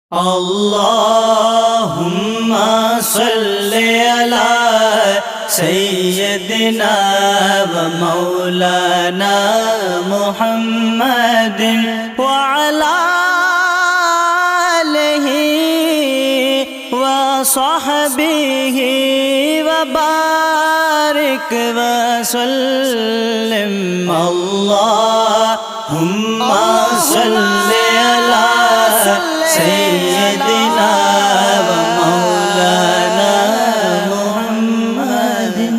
Allahumma salli ala sayyidina wa maulana Muhammadin wa ala alihi wa sahbihi wa barik wa sallim. Allahumma salli ala سيدنا ومولانا محمد.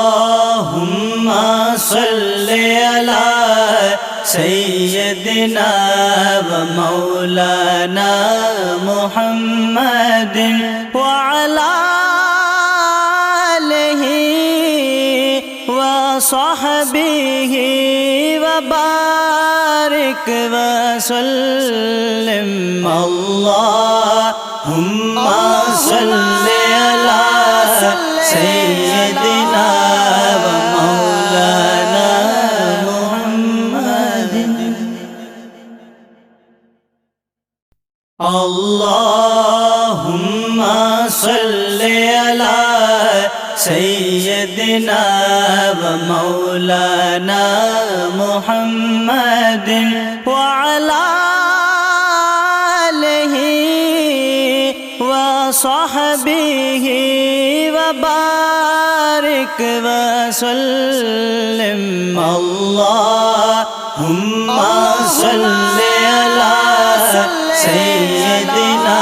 اللهم صل على سيدنا ومولانا محمد وعلى آله وصحبه وبارك وسلم. اللهم صل على سيدنا ومولانا محمد. اللهم صل على سيدنا ومولانا محمد وعلى آله وصحبه وبارك وسلم. اللهم صل على سيدنا